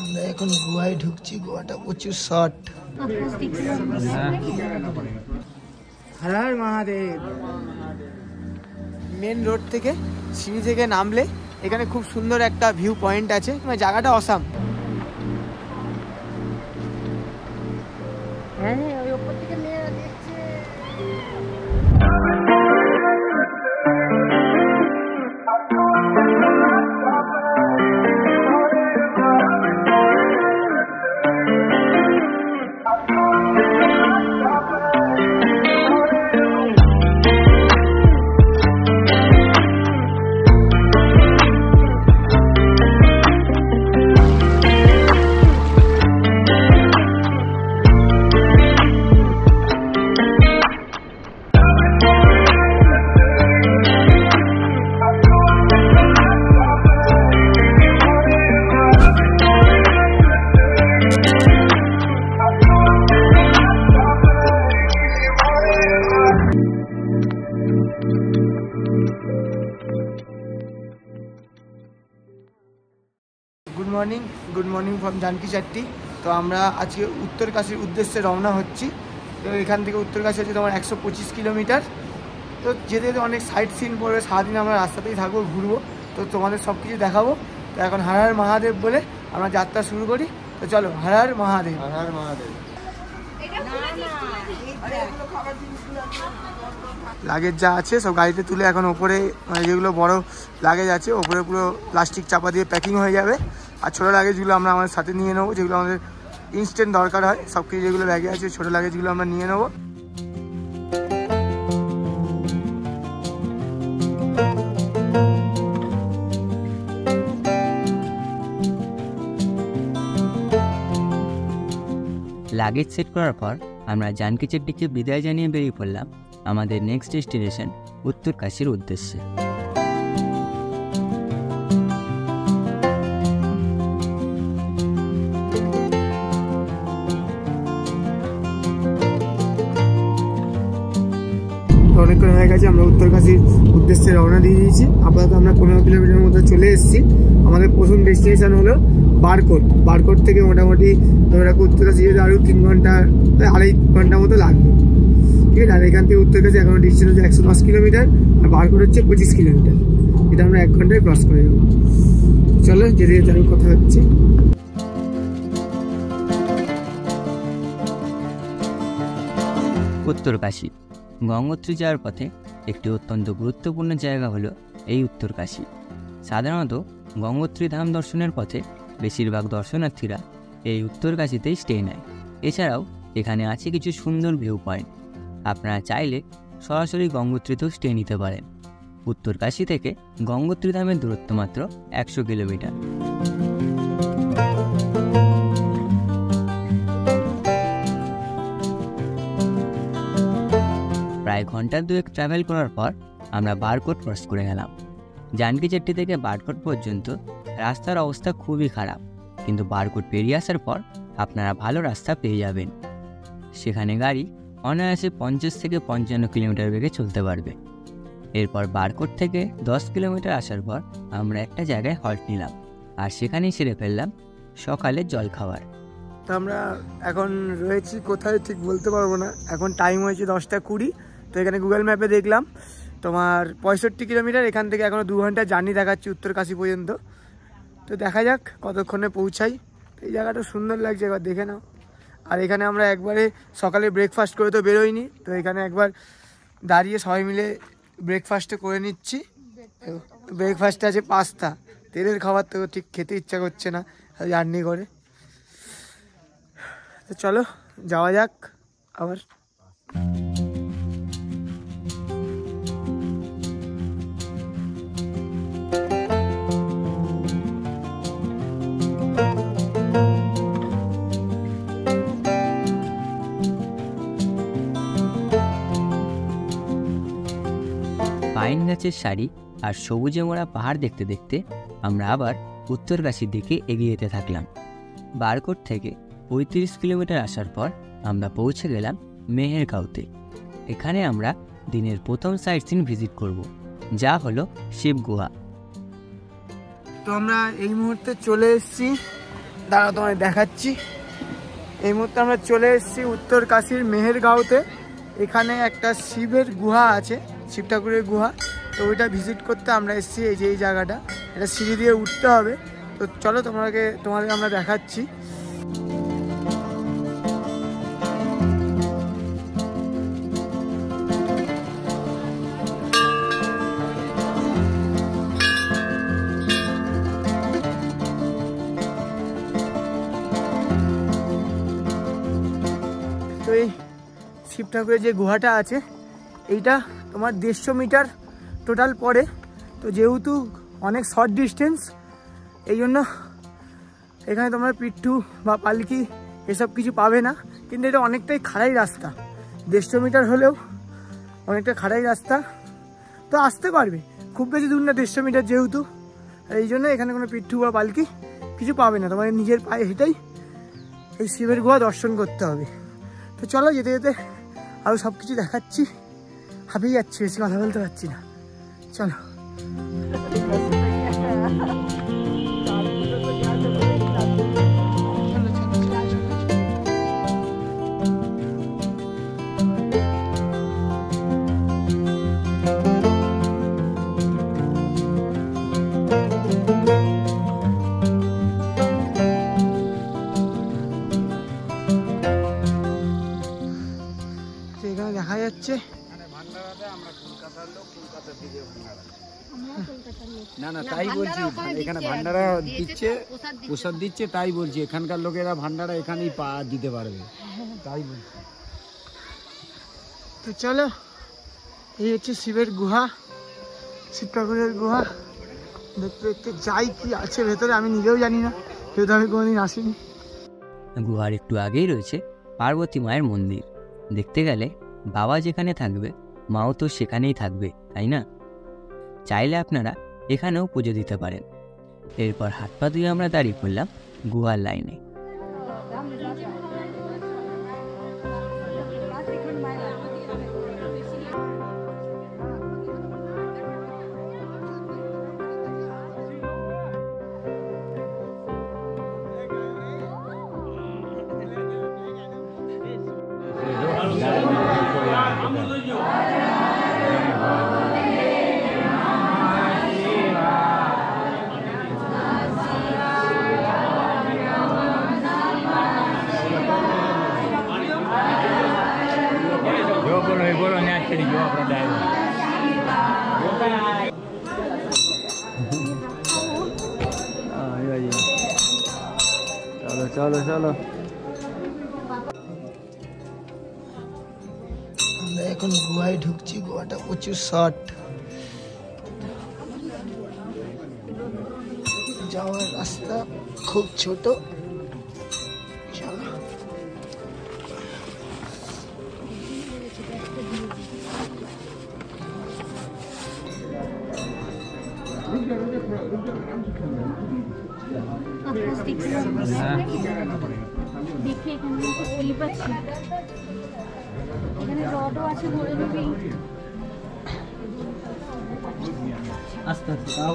আমরা এখন গোয়ায় ঢুকছি। গোয়াটা প্রচুর short. Har Har Mahadev. Main road থেকে সিঁড়ি থেকে নামলে এখানে খুব সুন্দর একটা ভিউ পয়েন্ট আছে, মানে জায়গাটা awesome. Good morning from Janaki Chatti. তো আমরা আজকে উত্তরকাশীর উদ্দেশ্যে রওনা হচ্ছি। তো এখান থেকে উত্তরকাশী হচ্ছে তোমার 125 কিলোমিটার। তো যেতে যেতে অনেক সাইট সিন পড়বে, সারাদিন আমরা রাস্তাতেই থাকবো, ঘুরবো। তো তোমাদের সব কিছু দেখাবো। তো এখন হর হর মহাদেব বলে আমরা যাত্রা শুরু করি। তো চলো, হর হর মহাদেব। হর হর মহাদেব। লাগেজ যা আছে সব গাড়িতে তুলে এখন ওপরে, মানে যেগুলো বড় লাগেজ আছে ওপরে পুরো প্লাস্টিক চাপা দিয়ে প্যাকিং হয়ে যাবে। আর ছোটো লাগেজগুলো আমরা আমাদের সাথে নিয়ে নেবো, যেগুলো আমাদের ইনস্ট্যান্ট দরকার হয়। সব কিছু যেগুলো ব্যাগে আছে ছোটো লাগেজগুলো আমরা নিয়ে নেবো। লাগেজ সেট করার পর আমরা জানকি চাট্টিকে বিদায় জানিয়ে বেরিয়ে পড়লাম আমাদের নেক্সট ডেস্টিনেশন উত্তরকাশীর উদ্দেশ্যে। অনেকক্ষণ হয়ে গেছে, আমরা উত্তরকাশীর উদ্দেশ্যে রওনা দিয়ে দিয়েছি। আপাতত আমরা 15 কিলোমিটারের মধ্যে চলে এসেছি। আমাদের প্রথম ডেস্টিনেশন হলো বারকোট। বারকোট থেকে মোটামুটি ধরে রাখো উত্তরকাশী যেতে আরও 3 ঘন্টা, 2.5 ঘন্টা মতো লাগবে, ঠিক আছে। আর এখান থেকে উত্তরকাশী এখন ডিস্টেন্স হচ্ছে 110 কিলোমিটার, আর বারকোট হচ্ছে 25 কিলোমিটার। এটা আমরা 1 ঘন্টায় ক্রস করে যাবো। চলো যেতে যেতে আমি কথা হচ্ছে। উত্তরকাশী গঙ্গোত্রী যাওয়ার পথে একটি অত্যন্ত গুরুত্বপূর্ণ জায়গা হলো এই উত্তরকাশী। সাধারণত গঙ্গোত্রী ধাম দর্শনের পথে বেশিরভাগ দর্শনার্থীরা এই উত্তরকাশীতেই স্টে নেয়। এছাড়াও এখানে আছে কিছু সুন্দর ভিউ পয়েন্ট। আপনারা চাইলে সরাসরি গঙ্গোত্রীতেও স্টে নিতে পারেন। উত্তরকাশী থেকে গঙ্গোত্রী ধামের দূরত্ব মাত্র 100 কিলোমিটার। প্রায় ঘন্টা 2 ট্রাভেল করার পর আমরা বারকোট ক্রস করে গেলাম। জানকি চাট্টি থেকে বারকোট পর্যন্ত রাস্তার অবস্থা খুবই খারাপ, কিন্তু বারকোট পেরিয়ে আসার পর আপনারা ভালো রাস্তা পেয়ে যাবেন। সেখানে গাড়ি অনায়াসে 50 থেকে 55 কিলোমিটার বেগে চলতে পারবে। এরপর বারকোট থেকে 10 কিলোমিটার আসার পর আমরা একটা জায়গায় হল্ট নিলাম, আর সেখানেই সেরে ফেললাম সকালের জলখাবার। তো আমরা এখন রয়েছি কোথায় ঠিক বলতে পারবো না। এখন টাইম হয়েছে 10টা 20। তো এখানে গুগল ম্যাপে দেখলাম তোমার 65 কিলোমিটার। এখান থেকে এখনও 2 ঘন্টা জার্নি দেখাচ্ছি উত্তরকাশী পর্যন্ত। তো দেখা যাক কতক্ষণে পৌঁছাই। এই জায়গাটা সুন্দর লাগছে, একবার দেখে নাও। আর এখানে আমরা একবারে সকালে ব্রেকফাস্ট করে তো বেরোইনি, তো এখানে একবার দাঁড়িয়ে সবাই মিলে ব্রেকফাস্টে করে নিচ্ছি। ব্রেকফাস্টে আছে পাস্তা। তেলের খাবার তো ঠিক খেতে ইচ্ছা করছে না জার্নি করে। তো চলো যাওয়া যাক আবার। পাইন গাছের সারি আর সবুজে মোড়া পাহাড় দেখতে দেখতে আমরা আবার উত্তরকাশীর দিকে এগিয়ে যেতে থাকলাম। বারকোট থেকে 35 কিলোমিটার আসার পর আমরা পৌঁছে গেলাম মেহেরগাঁওতে। এখানে আমরা দিনের প্রথম সাইট সিন ভিজিট করব, যা হলো শিব গুহা। তো আমরা এই মুহূর্তে চলে এসেছি দাঁড়া তোমায় দেখাচ্ছি। এই মুহূর্তে আমরা চলে এসেছি উত্তরকাশীর মেহেরগাঁওতে। এখানে একটা শিবের গুহা আছে, শিব ঠাকুরের গুহা। তো ওইটা ভিজিট করতে আমরা এসেছি। এই যে এই জায়গাটা, এটা সিঁড়ি দিয়ে উঠতে হবে। তো চলো তোমাদের আমরা দেখাচ্ছি। তো এই শিব ঠাকুরের যে গুহাটা আছে, এইটা তোমার 150 মিটার টোটাল পড়ে। তো যেহেতু অনেক শর্ট ডিস্টেন্স, এই জন্য এখানে তোমার পিট্টু বা পালকি এসব কিছু পাবে না। কিন্তু এটা অনেকটাই খাড়াই রাস্তা, 150 মিটার হলেও অনেকটা খাড়াই রাস্তা। তো আসতে পারবে, খুব বেশি দূর না 150 মিটার যেহেতু। এই জন্য এখানে কোনো পিট্টু বা পালকি কিছু পাবে না, তোমার নিজের পায়ে হেঁটেই এই শিবের গুহা দর্শন করতে হবে। তো চলো যেতে যেতে আরও সব কিছু দেখাচ্ছি। হাঁপিয়ে যাচ্ছি, বেশি কথা বলতে পারছি না। চলো। এখানে দেখা যাচ্ছে না না তাই বলছি, এখানে ভান্ডারা দিচ্ছে, প্রসাদ দিচ্ছে, তাই বলছি এখানকার লোকেরা ভান্ডারা এখানেই দিতে পারবে, তাই বলছি। তো চলো, এই হচ্ছে শিবের গুহা, শিব ঠাকুরের গুহা। দেখতে দেখতে যাই কি আছে ভেতরে আমি নিজেও জানি না, যেহেতু আমি কোনোদিন আসিনি। গুহার একটু আগেই রয়েছে পার্বতী মায়ের মন্দির। দেখতে গেলে বাবা যেখানে থাকবে, মাও তো সেখানেই থাকবে, তাই না? চাইলে আপনারা এখানেও পুজো দিতে পারেন। এরপর হাত পা ধুয়ে আমরা দাঁড়িয়ে পড়লাম গুহার লাইনে। চলো চলো চলো, আমরা এখন গুহায় ঢুকছি। গুহাটা প্রচুর শর্ট, যাওয়ার রাস্তা খুব ছোট। চলো। দেখি এখানে তো স্লিপ আছে, এখানে রডও আছে ধরে নিবি। আস্তে আস্তে তাও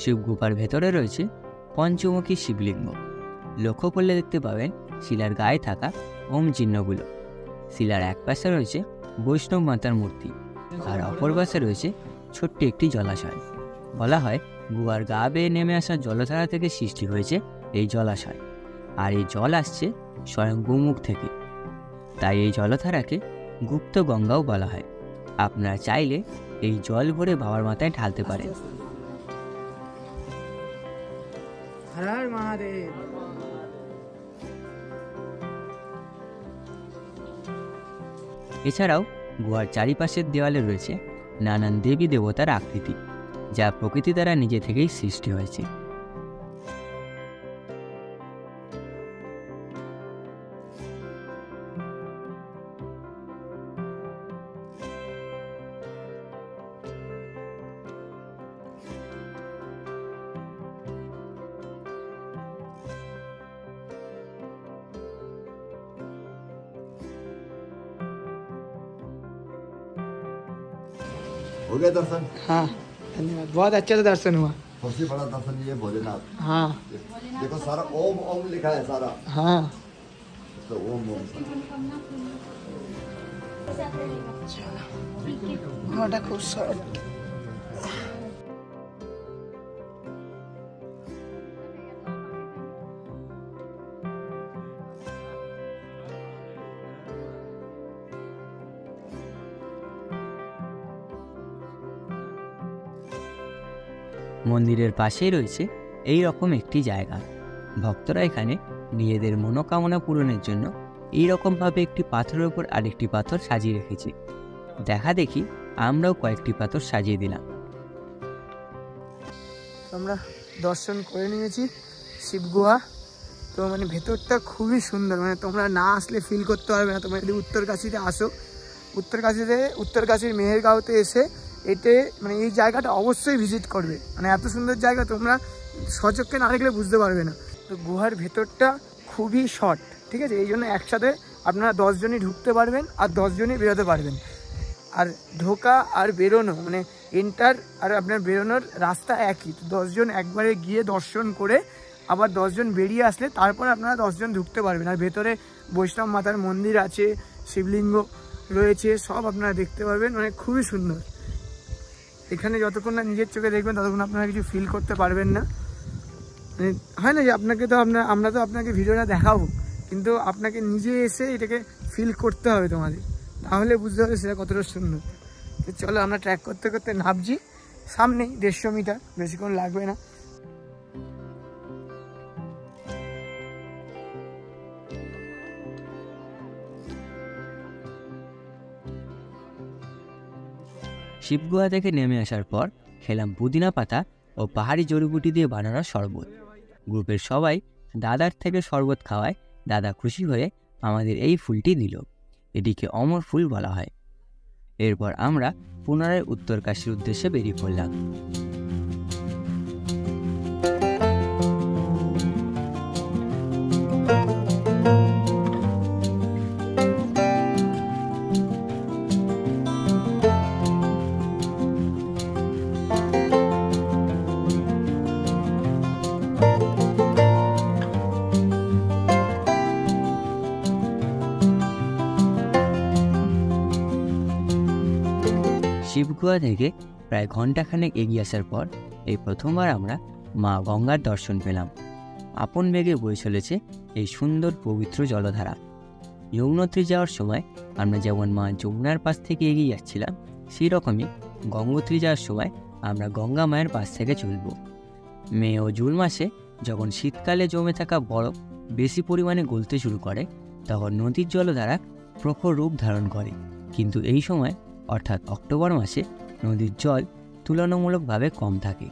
শিব গুহার ভেতরে রয়েছে পঞ্চমুখী শিবলিঙ্গ। লক্ষ্য করলে দেখতে পাবেন শিলার গায়ে থাকা ওম চিহ্নগুলো। শিলার এক পাশে রয়েছে বৈষ্ণব মাতার মূর্তি, আর অপর পাশে রয়েছে ছোট্ট একটি জলাশয়। বলা হয় গুহার গা বেয়ে নেমে আসা জলধারা থেকে সৃষ্টি হয়েছে এই জলাশয়, আর এই জল আসছে স্বয়ং গোমুখ থেকে। তাই এই জলধারাকে গুপ্ত গঙ্গাও বলা হয়। আপনারা চাইলে এই জল ভরে বাবার মাথায় ঢালতে পারেন। হর হর মহাদেব। এছাড়াও গুহার চারিপাশের দেওয়ালে রয়েছে নানান দেবী দেবতার আকৃতি, যা প্রকৃতি দ্বারা নিজে থেকেই সৃষ্টি হয়েছে। हो गया दर्शन? हाँ धन्यवाद, बहुत अच्छा से दर्शन हुआ। सबसे बड़ा दर्शन ये भोलेनाथ। हाँ देखो सारा ओम ओम लिखा है सारा। हाँ तो ओम ओम ঘোড়াটা খুব শর্ট। মন্দিরের পাশেই রয়েছে এই রকম একটি জায়গা। ভক্তরা এখানে নিজেদের মনোকামনা পূরণের জন্য এই রকমভাবে একটি পাথরের উপর আরেকটি পাথর সাজিয়ে রেখেছে। দেখা দেখি আমরাও কয়েকটি পাথর সাজিয়ে দিলাম। আমরা দর্শন করে নিয়েছি শিবগুহা। তো মানে ভেতরটা খুবই সুন্দর, মানে তোমরা না আসলে ফিল করতে পারবে না। তোমরা যদি উত্তরকাশীতে আসো, উত্তরকাশীর মেহেরগাঁওতে এসে এতে মানে এই জায়গাটা অবশ্যই ভিজিট করবে। মানে এত সুন্দর জায়গা, তোমরা সচক্ষে না দেখলে বুঝতে পারবে না। তো গুহার ভেতরটা খুবই শর্ট, ঠিক আছে? এই জন্য একসাথে আপনারা 10 জনই ঢুকতে পারবেন আর 10 জনই বেরোতে পারবেন। আর ঢোকা আর বেরোনো মানে এন্টার আর আপনার বেরোনোর রাস্তা একই। তো 10 জন একবারে গিয়ে দর্শন করে আবার 10 জন বেরিয়ে আসলে তারপর আপনারা 10 জন ঢুকতে পারবেন। আর ভেতরে বৈষ্ণব মাতার মন্দির আছে, শিবলিঙ্গ রয়েছে, সব আপনারা দেখতে পারবেন। মানে খুবই সুন্দর। এখানে যতক্ষণ না নিজের চোখে দেখবেন ততক্ষণ আপনারা কিছু ফিল করতে পারবেন না। মানে হয় না যে আপনাকে তো আমরা তো আপনাকে ভিডিওটা দেখাবো, কিন্তু আপনাকে নিজে এসে এটাকে ফিল করতে হবে তোমাদের, তাহলে বুঝতে হবে সেটা কতটা সুন্দর। তো চলো আমরা ট্র্যাক করতে করতে নামছি। সামনেই 150 মিটার, বেশিক্ষণ লাগবে না। শিবগুহা থেকে নেমে আসার পর খেলাম পুদিনা পাতা ও পাহাড়ি জড়িবুটি দিয়ে বানানো শরবত। গ্রুপের সবাই দাদার থেকে শরবত খাওয়ায় দাদা খুশি হয়ে আমাদের এই ফুলটি দিল। এটিকে অমর ফুল বলা হয়। এরপর আমরা পুনরায় উত্তরকাশীর উদ্দেশ্যে বেরিয়ে পড়লাম। শিবগুহা থেকে প্রায় ঘন্টাখানেক এগিয়ে আসার পর এই প্রথমবার আমরা মা গঙ্গার দর্শন পেলাম। আপন বেগে বয়ে চলেছে এই সুন্দর পবিত্র জলধারা। যমুনোত্রী যাওয়ার সময় আমরা যেমন মা যমুনার পাশ থেকে এগিয়ে যাচ্ছিলাম, সেই রকমই গঙ্গোত্রী যাওয়ার সময় আমরা গঙ্গা মায়ের পাশ থেকে চলব। মে ও জুন মাসে যখন শীতকালে জমে থাকা বরফ বেশি পরিমাণে গলতে শুরু করে, তখন নদীর জলধারা প্রখর রূপ ধারণ করে। কিন্তু এই সময় অর্থাৎ অক্টোবর মাসে নদীর জল তুলনামূলকভাবে কম থাকে।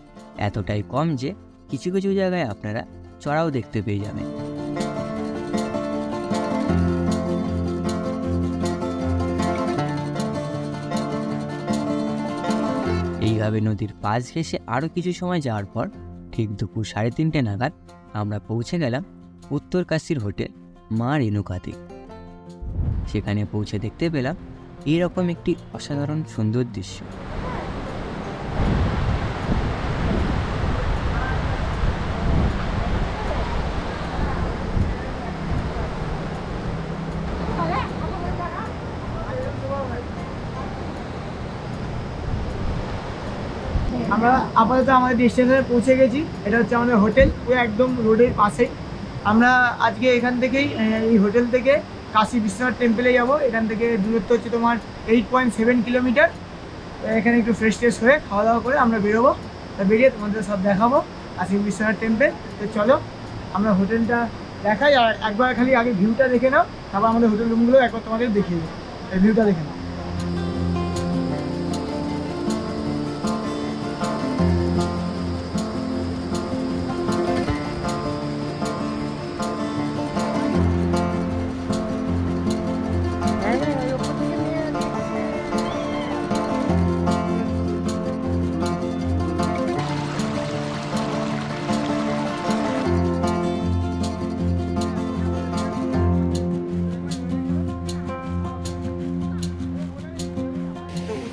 এতটাই কম যে কিছু কিছু জায়গায় আপনারা চড়াও দেখতে পেয়ে যাবেন। এইভাবে নদীর পাশ ঘেঁষে আরও কিছু সময় যাওয়ার পর ঠিক দুপুর 3:30 নাগাদ আমরা পৌঁছে গেলাম উত্তরকাশীর হোটেল মা রেণুকাতে। সেখানে পৌঁছে দেখতে পেলাম এইরকম একটি অসাধারণ সুন্দর দৃশ্য। আমরা আপাতত আমাদের ডেস্টিনেশনে পৌঁছে গেছি। এটা হচ্ছে আমাদের হোটেল, ওই একদম রোডের পাশেই। আমরা আজকে এখান থেকেই এই হোটেল থেকে কাশী বিশ্বনাথ টেম্পলে যাব। এখান থেকে দূরত্ব হচ্ছে তোমার 8.7 কিলোমিটার। এখানে একটু ফ্রেশ ট্রেশ হয়ে খাওয়া দাওয়া করে আমরা বেরোবো। বেরিয়ে তোমাদের সব দেখাবো কাশী বিশ্বনাথ টেম্পল। তো চলো আমরা হোটেলটা দেখাই, আর একবার খালি আগে ভিউটা দেখে নাও, তারপর আমাদের হোটেল রুমগুলো একবার তোমাদের দেখিয়ে দেবো। এই ভিউটা দেখে নাও।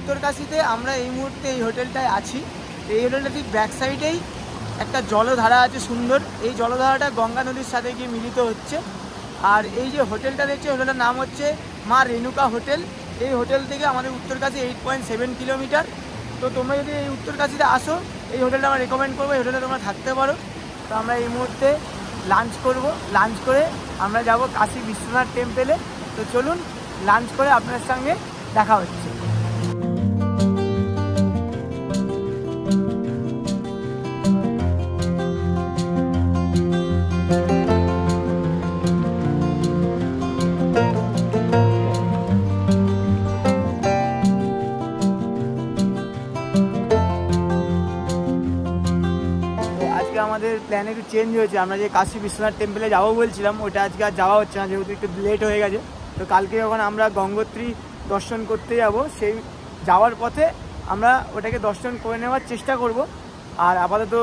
উত্তরকাশীতে আমরা এই মুহূর্তে এই হোটেলটায় আছি। এই হোটেলটা ঠিক ব্যাক সাইডেই একটা জলধারা আছে সুন্দর, এই জলধারাটা গঙ্গা নদীর সাথে গিয়ে মিলিত হচ্ছে। আর এই যে হোটেলটা দেখছে, হোটেলটার নাম হচ্ছে মা রেণুকা হোটেল। এই হোটেল থেকে আমাদের উত্তরকাশী 8.7 কিলোমিটার। তো তোমরা যদি এই উত্তরকাশীতে আসো, এই হোটেলটা আমরা রেকমেন্ড করবো, এই হোটেলে তোমরা থাকতে পারো। তো আমরা এই মুহূর্তে লাঞ্চ করব, লাঞ্চ করে আমরা যাব কাশী বিশ্বনাথ টেম্পেলে। তো চলুন লাঞ্চ করে আপনার সঙ্গে দেখা হচ্ছে। আমাদের প্ল্যান একটু চেঞ্জ হয়েছে। আমরা যে কাশী বিশ্বনাথ টেম্পলে যাবো বলছিলাম, ওটা আজকে আর যাওয়া হচ্ছে না, যেহেতু একটু লেট হয়ে গেছে। তো কালকে যখন আমরা গঙ্গোত্রী দর্শন করতে যাব, সেই যাওয়ার পথে আমরা ওটাকে দর্শন করে নেওয়ার চেষ্টা করব। আর আপাতত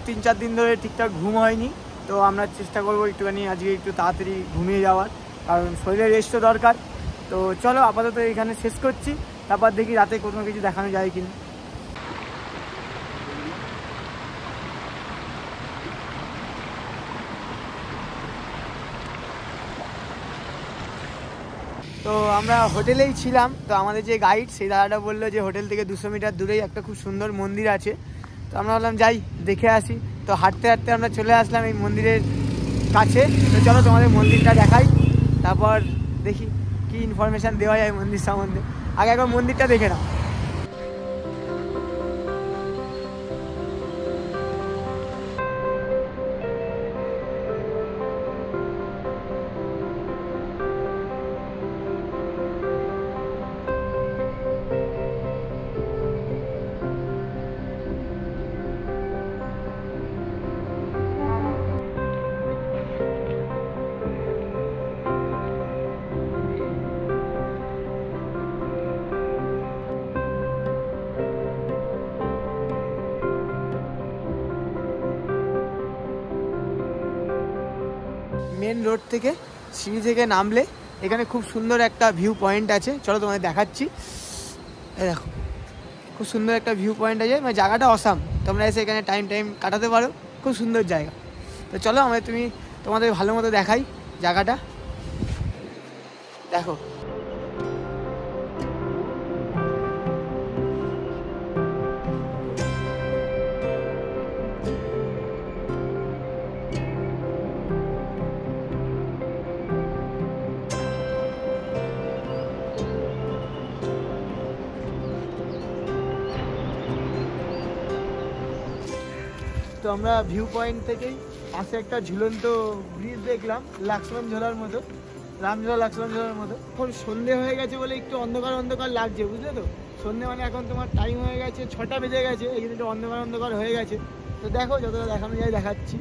3-4 দিন ধরে ঠিকঠাক ঘুম হয়নি, তো আমরা চেষ্টা করবো একটুখানি আজকে একটু তাড়াতাড়ি ঘুমিয়ে যাওয়ার, কারণ শরীরে রেস্টও দরকার। তো চলো আপাতত এখানে শেষ করছি, তারপর দেখি রাতে কোনো কিছু দেখানো যায় কিনা। তো আমরা হোটেলেই ছিলাম। তো আমাদের যে গাইড, সেই দাদাটা বললো যে হোটেল থেকে 200 মিটার দূরেই একটা খুব সুন্দর মন্দির আছে। তো আমরা বললাম যাই দেখে আসি। তো হাঁটতে হাঁটতে আমরা চলে আসলাম এই মন্দিরের কাছে। তো চলো তোমাদের মন্দিরটা দেখাই, তারপর দেখি কি ইনফরমেশান দেওয়া যায় মন্দির সম্বন্ধে। আগে একবার মন্দিরটা দেখে নাও। মেন রোড থেকে সিঁড়ি থেকে নামলে এখানে খুব সুন্দর একটা ভিউ পয়েন্ট আছে, চলো তোমাদের দেখাচ্ছি। এই দেখো খুব সুন্দর একটা ভিউ পয়েন্ট আছে, মানে জায়গাটা অসাম। তোমরা এসে এখানে টাইম কাটাতে পারো, খুব সুন্দর জায়গা। তো চলো তোমাদের ভালো মতো দেখাই জায়গাটা। দেখো তো আমরা ভিউ পয়েন্ট থেকেই পাশে একটা ঝুলন্ত ব্রিজ দেখলাম, লক্ষ্মণ ঝোলার মতো, রামঝোলা লক্ষ্মণ ঝোলার মতো। এখন সন্ধে হয়ে গেছে বলে একটু অন্ধকার অন্ধকার লাগছে, বুঝলে তো। সন্ধে মানে এখন তোমার টাইম হয়ে গেছে 6টা বেজে গেছে, এই জন্য একটু অন্ধকার অন্ধকার হয়ে গেছে। তো দেখো যতটা দেখানো যায় দেখাচ্ছি।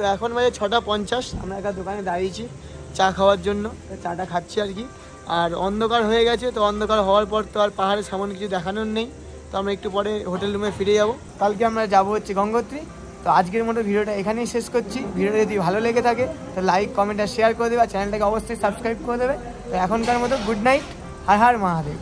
তো এখন বাজে 6:50, আমরা একটা দোকানে দাঁড়িয়েছি চা খাওয়ার জন্য, চাটা খাচ্ছি আর কি। আর অন্ধকার হয়ে গেছে, তো অন্ধকার হওয়ার পর তো আর পাহাড়ের সামনে কিছু দেখানোর নেই। তো আমরা একটু পরে হোটেল রুমে ফিরে যাব। কালকে আমরা যাব হচ্ছে গঙ্গোত্রী। তো আজকের মতো ভিডিওটা এখানেই শেষ করছি। ভিডিওটা যদি ভালো লেগে থাকে তো লাইক, কমেন্ট আর শেয়ার করে দেবে, আর চ্যানেলটাকে অবশ্যই সাবস্ক্রাইব করে দেবে। তো এখনকার মতো গুড নাইট, হর হর মহাদেব।